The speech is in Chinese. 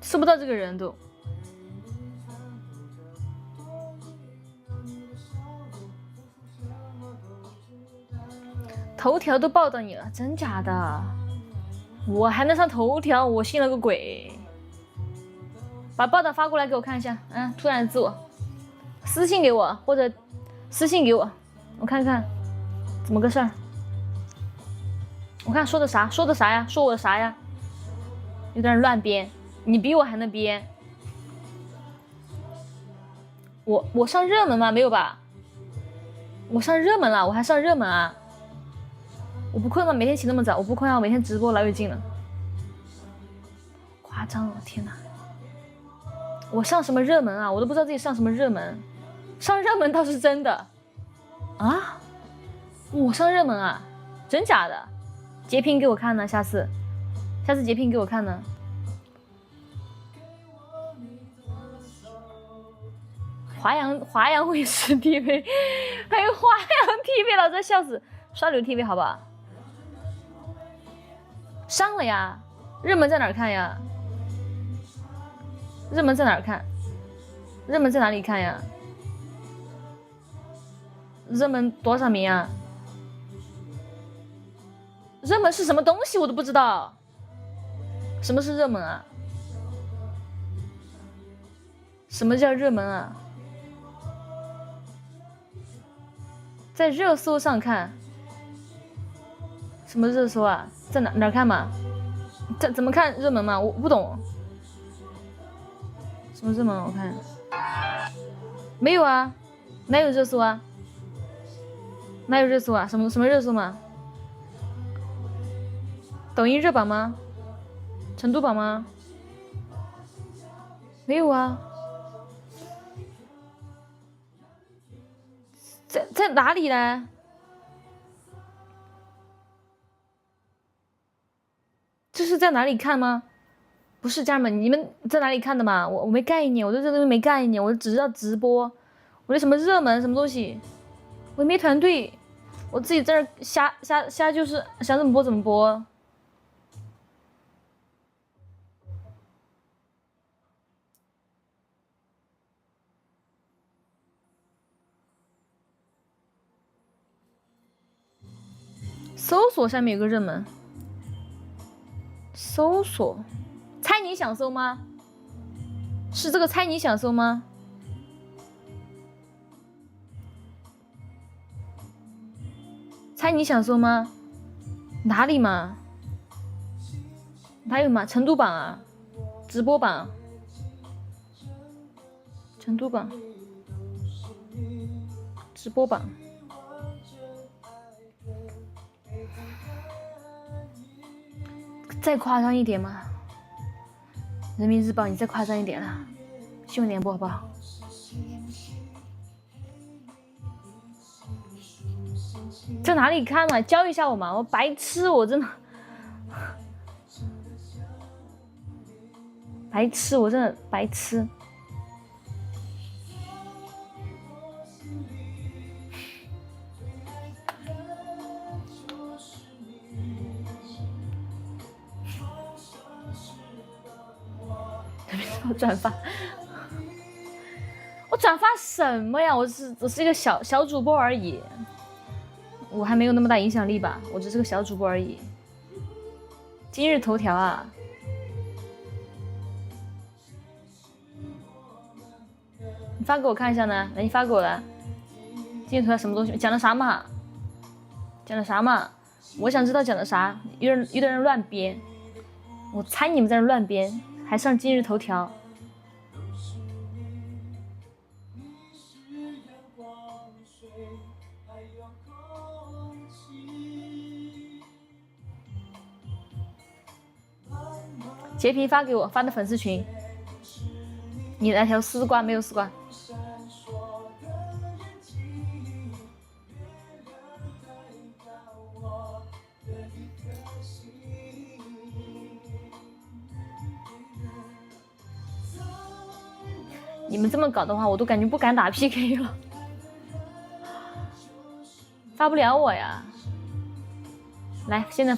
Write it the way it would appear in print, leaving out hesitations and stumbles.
搜不到这个人都。头条都报道你了，真假的？我还能上头条，我信了个鬼！把报道发过来给我看一下。突然自我私信给我，或者私信给我，我看看怎么个事儿。我看说的啥？说的啥呀？说我的啥呀？有点乱编，你比我还能编。我上热门吗？没有吧？我上热门了，我还上热门啊！我不困吗？每天起那么早，我不困啊！我每天直播老有劲了，夸张了！天哪！我上什么热门啊？我都不知道自己上什么热门，上热门倒是真的啊！我上热门啊？真假的？截屏给我看呢，下次截屏给我看呢。华阳卫视 TV， 还有华阳 TV， 老子笑死！刷流 TV 好不好？上了呀，热门在哪儿看呀？热门在哪儿看？热门在哪里看呀？热门多少名啊？热门是什么东西我都不知道。什么是热门啊？什么叫热门啊？在热搜上看。什么热搜啊？在哪看嘛？怎么看热门嘛？我不懂。什么热门？我看没有啊，哪有热搜啊？哪有热搜啊？什么热搜嘛？抖音热榜吗？成都榜吗？没有啊。在哪里呢？这是在哪里看吗？不是，家人们，你们在哪里看的嘛？我没概念，我对这东西没概念，我只知道直播，我对什么热门什么东西，我也没团队，我自己在这瞎就是想怎么播怎么播。搜索下面有个热门，搜索，猜你想搜吗？是这个猜你想搜吗？猜你想搜吗？哪里嘛？哪有嘛？成都榜啊，直播榜，成都榜，直播榜。再夸张一点嘛，人民日报，你再夸张一点啦，新闻联播好不好？在哪里看嘛？教一下我嘛，我白痴，我真的白痴，我真的白痴。我转发，我转发什么呀？我只是一个小主播而已，我还没有那么大影响力吧？我只是个小主播而已。今日头条啊，你发给我看一下呢？来，你发给我来。今日头条什么东西？讲的啥嘛？讲的啥嘛？我想知道讲的啥。有的人乱编，我猜你们在这乱编，还上今日头条。截屏发给我，发的粉丝群。你来条丝瓜没有丝瓜？你们这么搞的话，我都感觉不敢打 PK 了，发不了我呀。来，现在。